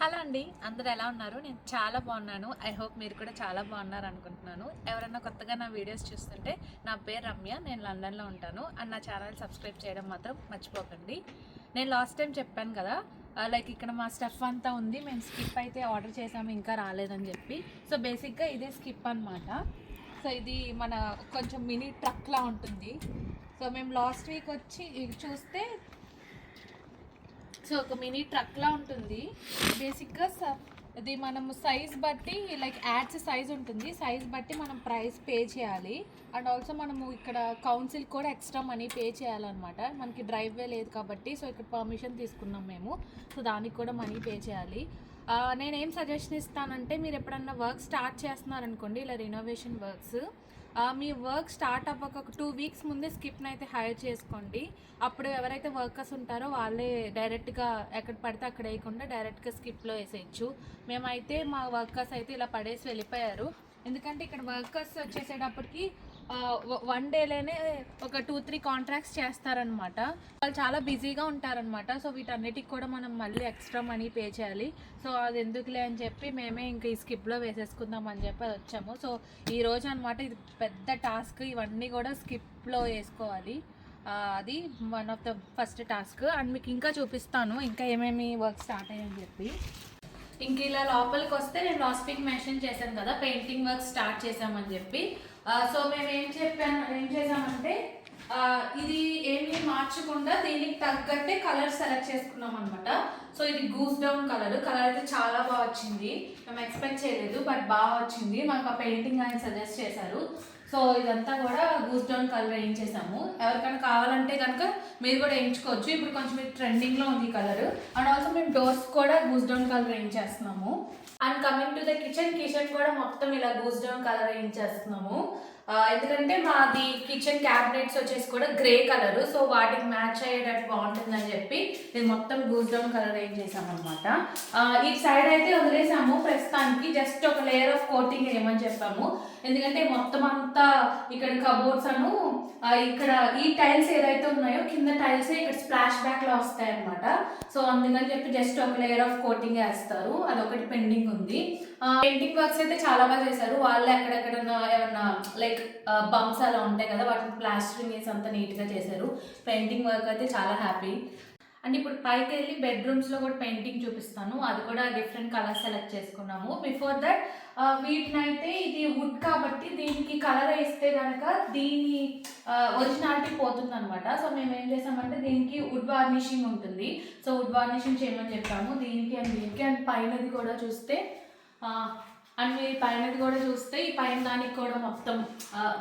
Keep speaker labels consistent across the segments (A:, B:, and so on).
A: Hello అండి, అందరూ ఎలా ఉన్నారు? నేను చాలా బాగున్నాను. ఐ హోప్ మీరు కూడా చాలా బాగున్నారు అనుకుంటున్నాను. ఎవరైనా కొత్తగా నా వీడియోస్ చూస్తుంటే నా పేరు రమ్య, నేను లండన్లో ఉంటాను. అండ్ నా ఛానల్ సబ్స్క్రైబ్ చేయడం మాత్రం మర్చిపోకండి. నేను లాస్ట్ టైం చెప్పాను కదా, లైక్ ఇక్కడ మా స్టఫ్ అంతా ఉంది, మేము స్కిప్ అయితే ఆర్డర్ చేసాము, ఇంకా రాలేదని చెప్పి. సో బేసిక్గా ఇదే స్కిప్ అనమాట. సో ఇది మన కొంచెం మినీ ట్రక్లా ఉంటుంది. సో మేము లాస్ట్ వీక్ వచ్చి చూస్తే సో ఒక మినీ ట్రక్లా ఉంటుంది. బేసిక్గా ఇది మనము సైజ్ బట్టి లైక్ యాడ్స్ సైజ్ ఉంటుంది, సైజ్ బట్టి మనం ప్రైస్ పే చేయాలి. అండ్ ఆల్సో మనము ఇక్కడ కౌన్సిల్ కూడా ఎక్స్ట్రా మనీ పే చేయాలన్నమాట. మనకి డ్రైవే లేదు కాబట్టి, సో ఇక్కడ పర్మిషన్ తీసుకున్నాం మేము, సో దానికి కూడా మనీ పే చేయాలి. నేనేం సజెషన్ ఇస్తానంటే, మీరు ఎప్పుడన్నా వర్క్ స్టార్ట్ చేస్తున్నారనుకోండి, ఇలా రినోవేషన్ వర్క్స్, మీ వర్క్ స్టార్ట్ అవ్వక ఒక 2 వీక్స్ ముందే స్కిప్ని అయితే హైర్ చేసుకోండి. అప్పుడు ఎవరైతే వర్కర్స్ ఉంటారో వాళ్ళే డైరెక్ట్గా ఎక్కడ పడితే అక్కడ వేయకుండా డైరెక్ట్గా స్కిప్లో వేసేయచ్చు. మేమైతే మా వర్కర్స్ అయితే ఇలా పడేసి వెళ్ళిపోయారు. ఎందుకంటే ఇక్కడ వర్కర్స్ వచ్చేసేటప్పటికి 1 డేలోనే ఒక 2-3 కాంట్రాక్ట్స్ చేస్తారనమాట. వాళ్ళు చాలా బిజీగా ఉంటారనమాట. సో వీటన్నిటికి కూడా మనం మళ్ళీ ఎక్స్ట్రా మనీ పే చేయాలి. సో అది ఎందుకులే అని చెప్పి మేమే ఇంకా ఈ స్కిప్లో వేసేసుకుందాం అని చెప్పి వచ్చాము. సో ఈ రోజు అనమాట ఇది పెద్ద టాస్క్, ఇవన్నీ కూడా స్కిప్లో వేసుకోవాలి. అది one of the first task. And మీకు ఇంకా చూపిస్తాను ఇంకా ఏమేమి వర్క్ స్టార్ట్ అయ్యని చెప్పి. ఇంక ఇలా లోపలికి వస్తే నేను లాస్ట్ వీక్ మెన్షన్ చేశాను కదా, పెయింటింగ్ వర్క్ స్టార్ట్ చేసామని చెప్పి. సో మేము ఏం చేసామంటే, ఇది ఏమీ మార్చకుండా దీనికి తగ్గట్టే కలర్ సెలెక్ట్ చేసుకున్నాం అనమాట. సో ఇది గూస్ డౌన్ కలర్ అయితే చాలా బాగా వచ్చింది. మేము ఎక్స్పెక్ట్ చేయలేదు, బట్ బాగా వచ్చింది. మాకు ఆ పెయింటింగ్ ఆయన సజెస్ట్ చేశారు. సో ఇదంతా కూడా గూస్ డౌన్ కలర్ వేయించేసాము. ఎవరికైనా కావాలంటే కనుక మీరు కూడా వేయించుకోవచ్చు. ఇప్పుడు కొంచెం ట్రెండింగ్లో ఉంది కలర్. అండ్ ఆల్సో మేము డోర్స్ కూడా గూస్ డౌన్ కలర్ వేయించేస్తున్నాము. And coming to the kitchen కూడా మొత్తం ఇలా గూస్ డౌన్ కలర్ వేయించేస్తున్నాము. ఎందుకంటే మాది కిచెన్ క్యాబినెట్స్ వచ్చేసి కూడా గ్రే కలర్, సో వాటికి మ్యాచ్ అయ్యేటట్టు బాగుంటుందని చెప్పి ఇది మొత్తం గూస్ డౌన్ కలర్ వేయించేసాము అనమాట. ఈ సైడ్ అయితే వదిలేసాము ప్రస్తుతానికి, జస్ట్ ఒక లేయర్ ఆఫ్ కోటింగ్ వేయమని చెప్పాము. ఎందుకంటే మొత్తం అంతా ఇక్కడ కబోర్డ్స్ అను ఇక్కడ ఈ టైల్స్ ఏదైతే ఉన్నాయో కింద టైల్స్ ఇక్కడ స్ప్లాష్ బ్యాక్ లో వస్తాయి అనమాట. సో అందుకని చెప్పి జస్ట్ ఒక లేయర్ ఆఫ్ కోటింగ్ వేస్తారు, అదొకటి పెండింగ్ ఉంది. పెయింటింగ్ వర్క్స్ అయితే చాలా బాగా చేశారు వాళ్ళు. ఎక్కడెక్కడన్నా ఏమన్నా లైక్ బంప్స్ అలా ఉంటాయి కదా, వాటిని ప్లాస్టరింగ్ వేసి అంతా నీట్గా చేశారు. పెయింటింగ్ వర్క్ అయితే చాలా హ్యాపీ. అండ్ ఇప్పుడు పైకి వెళ్ళి బెడ్రూమ్స్లో కూడా పెయింటింగ్ చూపిస్తాను. అది కూడా డిఫరెంట్ కలర్స్ సెలెక్ట్ చేసుకున్నాము. బిఫోర్ దట్ వీటినైతే ఇది వుడ్ కాబట్టి దీనికి కలర్ వేస్తే కనుక దీని ఒరిజినాలిటీ పోతుంది అనమాట. సో మేము ఏం చేసామంటే దీనికి వుడ్ వార్నిషింగ్ ఉంటుంది. సో వుడ్ వార్నిషింగ్ చేయమని చెప్పాము దీనికి అండ్ దీనికి. అండ్ పైనది కూడా చూస్తే ఈ పైన దానికి కూడా మొత్తం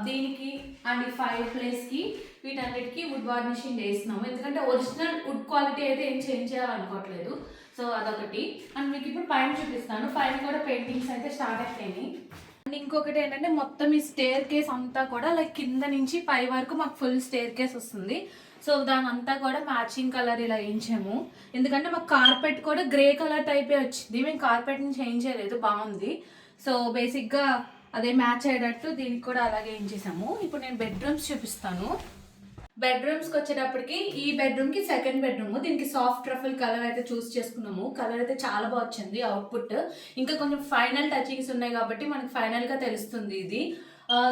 A: దీనికి అండ్ ఈ ఫైర్ ప్లేస్కి వీటన్నిటికీ వుడ్ వార్నిషింగ్ వేస్తున్నాము. ఎందుకంటే ఒరిజినల్ వుడ్ క్వాలిటీ అయితే ఏం చేంజ్ చేయాలనుకోవట్లేదు. సో అదొకటి. అండ్ మీకు ఇప్పుడు పైన చూపిస్తాను. పైన కూడా పెయింటింగ్స్ అయితే స్టార్ట్ అయిపోయినాయి. అండ్ ఇంకొకటి ఏంటంటే మొత్తం ఈ స్టేర్ కేస్ అంతా కూడా లైక్ కింద నుంచి పై వరకు మాకు ఫుల్ స్టేర్ కేస్ వస్తుంది. సో దాని అంతా కూడా మ్యాచింగ్ కలర్ ఇలా వేయించాము. ఎందుకంటే మాకు కార్పెట్ కూడా గ్రే కలర్ టైపే వచ్చింది, మేము కార్పెట్ని చేంజ్ చేయలేదు, బాగుంది. సో బేసిక్గా అదే మ్యాచ్ అయ్యేటట్టు దీనికి కూడా అలాగే వేయించేసాము. ఇప్పుడు నేను బెడ్రూమ్స్ చూపిస్తాను. బెడ్రూమ్స్కి వచ్చేటప్పటికి ఈ బెడ్రూమ్కి సెకండ్ బెడ్రూమ్, దీనికి సాఫ్ట్ రఫల్ కలర్ అయితే చూస్ చేసుకున్నాము. కలర్ అయితే చాలా బాగా వచ్చింది అవుట్పుట్. ఇంకా కొంచెం ఫైనల్ టచింగ్స్ ఉన్నాయి కాబట్టి మనకి ఫైనల్గా తెలుస్తుంది ఇది.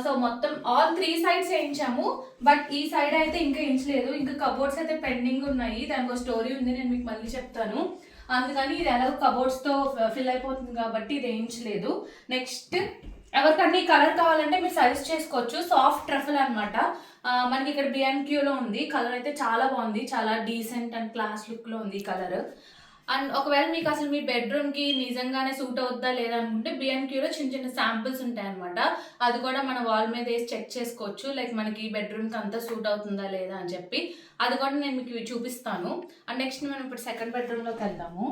A: సో మొత్తం ఆల్ 3 సైడ్స్ వేయించాము, బట్ ఈ సైడ్ అయితే ఇంకా వేయించలేదు. ఇంకా కబోర్డ్స్ అయితే పెండింగ్ ఉన్నాయి, దానికి ఒక స్టోరీ ఉంది, నేను మీకు మళ్ళీ చెప్తాను. అందుకని ఇది ఎలాగో కబోర్డ్స్తో ఫిల్ అయిపోతుంది కాబట్టి ఇది వేయించలేదు. నెక్స్ట్ ఎవరికన్నా ఈ కలర్ కావాలంటే మీరు సజెస్ట్ చేసుకోవచ్చు. సాఫ్ట్ ట్రఫల్ అనమాట. మనకి ఇక్కడ B&Qలో ఉంది. కలర్ అయితే చాలా బాగుంది, చాలా డీసెంట్ అండ్ క్లాస్ లుక్లో ఉంది కలర్. అండ్ ఒకవేళ మీకు అసలు మీ బెడ్రూమ్కి నిజంగానే సూట్ అవుతుందా లేదా అనుకుంటే B&Qలో చిన్న చిన్న శాంపిల్స్ ఉంటాయి అనమాట. అది కూడా మన వాల్ మీద వేసి చెక్ చేసుకోవచ్చు, లైక్ మనకి బెడ్రూమ్కి అంతా సూట్ అవుతుందా లేదా అని చెప్పి. అది కూడా నేను మీకు చూపిస్తాను. అండ్ నెక్స్ట్ మనం ఇప్పుడు సెకండ్ బెడ్రూమ్లోకి వెళ్దాము.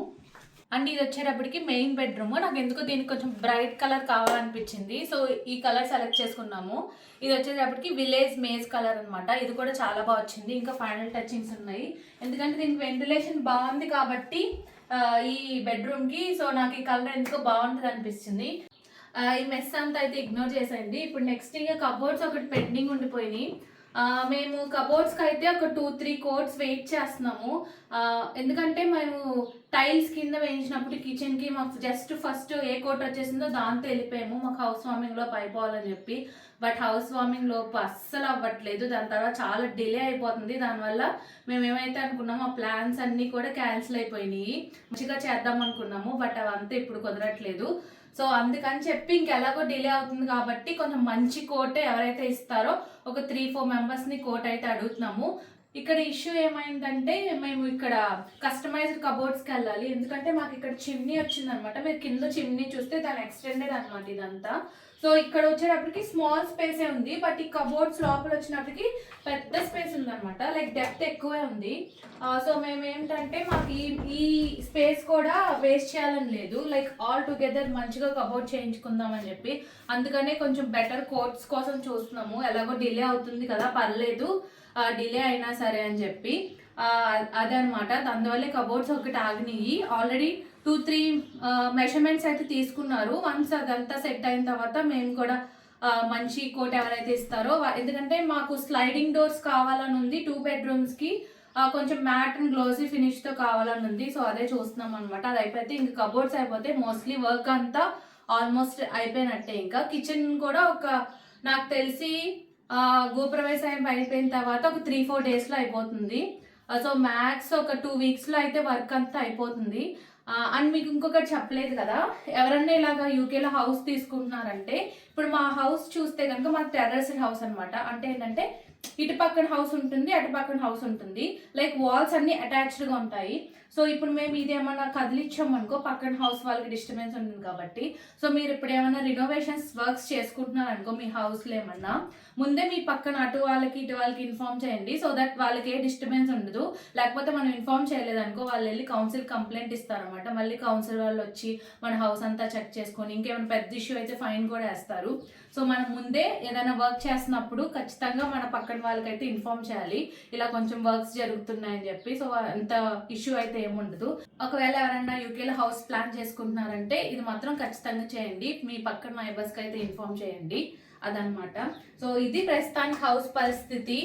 A: అండ్ ఇది వచ్చేటప్పటికి మెయిన్ బెడ్రూమ్. నాకు ఎందుకో దీనికి కొంచెం బ్రైట్ కలర్ కావాలనిపించింది, సో ఈ కలర్ సెలెక్ట్ చేసుకున్నాము. ఇది వచ్చేటప్పటికి విలేజ్ మేజ్ కలర్ అనమాట. ఇది కూడా చాలా బాగా వచ్చింది. ఇంకా ఫైనల్ టచింగ్స్ ఉన్నాయి, ఎందుకంటే దీనికి వెంటిలేషన్ బాగుంది కాబట్టి ఈ బెడ్రూమ్కి. సో నాకు ఈ కలర్ ఎందుకో బాగుంటుంది అనిపిస్తుంది. ఈ మెస్ అంతా అయితే ఇగ్నోర్ చేసేయండి. ఇప్పుడు నెక్స్ట్ ఇంకా కబోర్డ్స్ ఒకటి పెండింగ్ ఉండిపోయినాయి. మేము కబోర్డ్స్కి అయితే ఒక 2-3 కోట్స్ వెయిట్ చేస్తున్నాము. ఎందుకంటే మేము టైల్స్ కింద వేయించినప్పుడు కిచెన్కి మాకు జస్ట్ ఫస్ట్ ఏ కోట్ వచ్చేసిందో దాంతో వెళ్ళిపోయాము, మాకు హౌస్ వార్మింగ్లో అయిపోవాలని చెప్పి. బట్ హౌస్ వార్మింగ్ లోపు అస్సలు అవ్వట్లేదు. దాని తర్వాత చాలా డిలే అయిపోతుంది. దానివల్ల మేము ఏమైతే అనుకున్నామో ఆ ప్లాన్స్ అన్నీ కూడా క్యాన్సిల్ అయిపోయినాయి. మంచిగా చేద్దాం అనుకున్నాము, బట్ అవంతా ఇప్పుడు కుదరట్లేదు. సో అందుకని చెప్పి ఇంకెలాగో డిలే అవుతుంది కాబట్టి కొంచెం మంచి కోట్ ఎవరైతే ఇస్తారో ఒక 3-4 మెంబర్స్ని కోట్ అయితే అడుగుతున్నాము. ఇక్కడ ఇష్యూ ఏమైందంటే మేము ఇక్కడ కస్టమైజ్డ్ కబోర్డ్స్కి వెళ్ళాలి, ఎందుకంటే మాకు ఇక్కడ చిమ్నీ వచ్చిందనమాట. మీరు కింద చిమ్నీ చూస్తే దాని ఎక్స్టెండెడ్ అనమాట ఇదంతా. సో ఇక్కడ వచ్చేటప్పటికి స్మాల్ స్పేసే ఉంది, బట్ ఈ కబోర్డ్స్ లోపల వచ్చినప్పటికి పెద్ద స్పేస్ ఉందన్నమాట, లైక్ డెప్త్ ఎక్కువే ఉంది. సో మేము ఏంటంటే మాకు ఈ స్పేస్ కూడా వేస్ట్ చేయాలని లేదు, లైక్ ఆల్ టుగెదర్ మంచిగా కబోర్డ్ చేయించుకుందామని చెప్పి. అందుకనే కొంచెం బెటర్ కోట్స్ కోసం చూస్తున్నాము. ఎలాగో డిలే అవుతుంది కదా, పర్లేదు డిలే అయినా సరే అని చెప్పి. అదనమాట, అందువల్లే కబోర్డ్స్ ఒకటి ఆగినాయి. ఆల్రెడీ 2-3 మెజర్మెంట్స్ అయితే తీసుకున్నారు. వన్స్ అదంతా సెట్ అయిన తర్వాత మేము కూడా మంచి కోట్ ఎవరైతే ఇస్తారో, ఎందుకంటే మాకు స్లైడింగ్ డోర్స్ కావాలని ఉంది 2 bedrooms-కి, కొంచెం మ్యాట్ అండ్ గ్లోసీ ఫినిష్తో కావాలని ఉంది. సో అదే చూస్తున్నాం అనమాట. అది అయిపోతే ఇంకా కబోర్డ్స్ అయిపోతే మోస్ట్లీ వర్క్ అంతా ఆల్మోస్ట్ అయిపోయినట్టే. ఇంకా కిచెన్ కూడా నాకు తెలిసి గృహప్రవేశం అయిపోయిన తర్వాత ఒక 3-4 days-లో అయిపోతుంది. సో మ్యాక్స్ ఒక 2 weeks-లో అయితే వర్క్ అంతా అయిపోతుంది. అండ్ మీకు ఇంకొకటి చెప్పలేదు కదా, ఎవరన్నా ఇలాగా యూకేలో హౌస్ తీసుకుంటున్నారంటే, ఇప్పుడు మా హౌస్ చూస్తే కనుక మాకు టెర్రస్డ్ హౌస్ అనమాట. అంటే ఏంటంటే ఇటు పక్కన హౌస్ ఉంటుంది, అటు పక్కన హౌస్ ఉంటుంది, లైక్ వాల్స్ అన్ని అటాచ్డ్గా ఉంటాయి. సో ఇప్పుడు మేము ఇదేమన్నా కదిలిచ్చామనుకో పక్కన హౌస్ వాళ్ళకి డిస్టర్బెన్స్ ఉంటుంది కాబట్టి. సో మీరు ఇప్పుడు ఏమైనా రినోవేషన్స్ వర్క్స్ చేసుకుంటున్నారనుకో మీ హౌస్లో ఏమన్నా, ముందే మీ పక్కన అటు వాళ్ళకి ఇటు వాళ్ళకి ఇన్ఫార్మ్ చేయండి, సో దట్ వాళ్ళకి ఏ డిస్టర్బెన్స్ ఉండదు. లేకపోతే మనం ఇన్ఫార్మ్ చేయలేదనుకో వాళ్ళు వెళ్ళి కౌన్సిల్ కంప్లైంట్ ఇస్తారనమాట. మళ్ళీ కౌన్సిల్ వాళ్ళు వచ్చి మన హౌస్ అంతా చెక్ చేసుకొని ఇంకేమైనా పెద్ద ఇష్యూ అయితే ఫైన్ కూడా వేస్తారు. సో మనం ముందే ఏదైనా వర్క్ చేస్తున్నప్పుడు ఖచ్చితంగా మన పక్కన వాళ్ళకైతే ఇన్ఫార్మ్ చేయాలి, ఇలా కొంచెం వర్క్స్ జరుగుతున్నాయని చెప్పి. సో అంత ఇష్యూ అయితే ఏముండదు. ఒకవేళ ఎవరైనా యూకేలో హౌస్ ప్లాన్ చేసుకుంటున్నారంటే ఇది మాత్రం ఖచ్చితంగా చేయండి, మీ పక్కన నైబర్స్కి అయితే ఇన్ఫార్మ్ చేయండి. అదనమాట. సో ఇది ప్రస్తుతానికి హౌస్ పరిస్థితి.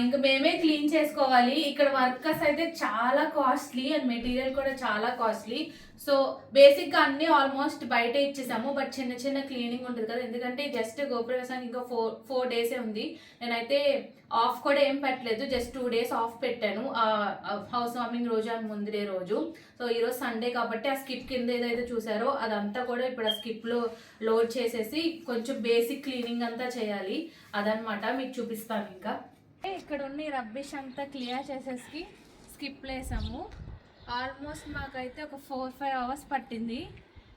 A: ఇంకా మేమే క్లీన్ చేసుకోవాలి. ఇక్కడ వర్కర్స్ అయితే చాలా కాస్ట్లీ అండ్ మెటీరియల్ కూడా చాలా కాస్ట్లీ. సో బేసిక్గా అన్నీ ఆల్మోస్ట్ బయట ఇచ్చేసాము, బట్ చిన్న చిన్న క్లీనింగ్ ఉంటుంది కదా, ఎందుకంటే జస్ట్ గృహప్రవేశానికి ఇంకా 4 days ఉంది. నేనైతే ఆఫ్ కూడా ఏం పెట్టలేదు, జస్ట్ 2 days ఆఫ్ పెట్టాను, హౌస్ వార్మింగ్ రోజు అని ముందే రోజు. సో ఈరోజు సండే కాబట్టి ఆ స్కిప్ కింద ఏదైతే చూసారో అదంతా కూడా ఇప్పుడు ఆ స్కిప్లో లోడ్ చేసేసి కొంచెం బేసిక్ క్లీనింగ్ అంతా చేయాలి. అదనమాట, మీకు చూపిస్తాను. ఇంకా ఇక్కడ ఉన్న రబ్బిష్ అంతా క్లియర్ చేసేసి స్కిప్లో వేసాము. ఆల్మోస్ట్ మాకైతే ఒక 4-5 hours పట్టింది.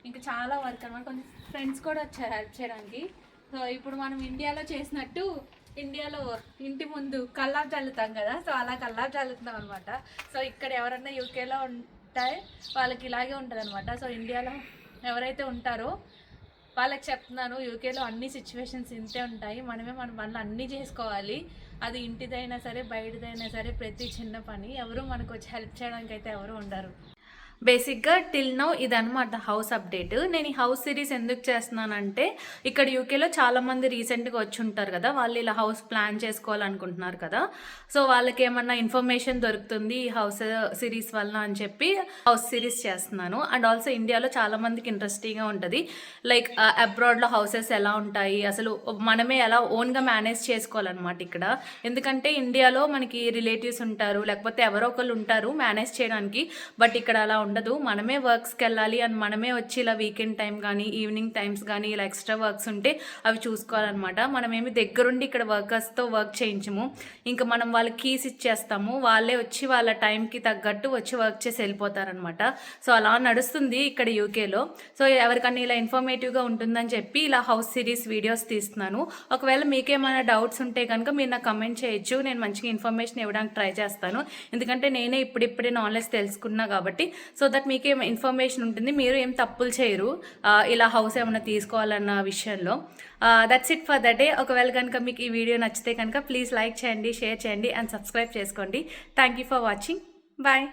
A: ఇంకా చాలా వర్క్ అనమాట. కొంచెం ఫ్రెండ్స్ కూడా వచ్చారు హెల్ప్ చేయడానికి. సో ఇప్పుడు మనం ఇండియాలో చేసినట్టు, ఇండియాలో ఇంటి ముందు కల్లాపు చల్లుతాం కదా, సో అలా కల్లాపు చల్లుతున్నాం అనమాట. సో ఇక్కడ ఎవరన్నా యూకేలో ఉంటాయి వాళ్ళకి ఇలాగే ఉంటుంది అనమాట. సో ఇండియాలో ఎవరైతే ఉంటారో వాళ్ళకి చెప్తున్నాను, యూకేలో అన్ని సిచ్యువేషన్స్ ఇంతే ఉంటాయి. మనమే మన పనులు అన్నీ చేసుకోవాలి. అది ఇంటిదైనా సరే బయటదైనా సరే ప్రతి చిన్న పని ఎవరు మనకు వచ్చి హెల్ప్ చేయడానికి అయితే ఎవరు ఉండరు. బేసిక్గా టిల్ నౌ ఇదనమాట హౌస్ అప్డేట్. నేను ఈ హౌస్ సిరీస్ ఎందుకు చేస్తున్నానంటే, ఇక్కడ యూకేలో చాలామంది రీసెంట్గా వచ్చి ఉంటారు కదా, వాళ్ళు ఇలా హౌస్ ప్లాన్ చేసుకోవాలనుకుంటున్నారు కదా, సో వాళ్ళకి ఏమన్నా ఇన్ఫర్మేషన్ దొరుకుతుంది ఈ హౌస్ సిరీస్ వలన అని చెప్పి హౌస్ సిరీస్ చేస్తున్నాను. అండ్ ఆల్సో ఇండియాలో చాలామందికి ఇంట్రెస్టింగ్గా ఉంటుంది, లైక్ అబ్రాడ్లో హౌసెస్ ఎలా ఉంటాయి, అసలు మనమే ఎలా ఓన్గా మేనేజ్ చేసుకోవాలన్నమాట ఇక్కడ. ఎందుకంటే ఇండియాలో మనకి రిలేటివ్స్ ఉంటారు, లేకపోతే ఎవరో ఒకళ్ళు ఉంటారు మేనేజ్ చేయడానికి, బట్ ఇక్కడ అలా ఉండదు. మనమే వర్క్స్కి వెళ్ళాలి అండ్ మనమే వచ్చి ఇలా వీకెండ్ టైం కానీ ఈవినింగ్ టైమ్స్ కానీ ఇలా ఎక్స్ట్రా వర్క్స్ ఉంటే అవి చూసుకోవాలన్నమాట. మనమేమి దగ్గరుండి ఇక్కడ వర్కర్స్తో వర్క్ చేయించము, ఇంకా మనం వాళ్ళకి కీస్ ఇచ్చేస్తాము, వాళ్ళే వచ్చి వాళ్ళ టైంకి తగ్గట్టు వచ్చి వర్క్ చేసి వెళ్ళిపోతారనమాట. సో అలా నడుస్తుంది ఇక్కడ యూకేలో. సో ఎవరికన్నా ఇలా ఇన్ఫర్మేటివ్గా ఉంటుందని చెప్పి ఇలా హౌస్ సిరీస్ వీడియోస్ తీస్తున్నాను. ఒకవేళ మీకేమైనా డౌట్స్ ఉంటే కనుక మీరు నాకు కమెంట్ చేయొచ్చు, నేను మంచిగా ఇన్ఫర్మేషన్ ఇవ్వడానికి ట్రై చేస్తాను. ఎందుకంటే నేనే ఇప్పుడిప్పుడే నాలెడ్జ్ తెలుసుకున్నా కాబట్టి, సో దట్ మీకే ఇన్ఫర్మేషన్ ఉంటుంది, మీరు ఏం తప్పులు చేయరు ఇలా హౌస్ ఏమైనా తీసుకోవాలన్న విషయంలో. That's it for the day. ఒకవేళ కనుక మీకు ఈ వీడియో నచ్చితే కనుక ప్లీజ్ లైక్ చేయండి, షేర్ చేయండి అండ్ సబ్స్క్రైబ్ చేసుకోండి. Thank you for watching. Bye.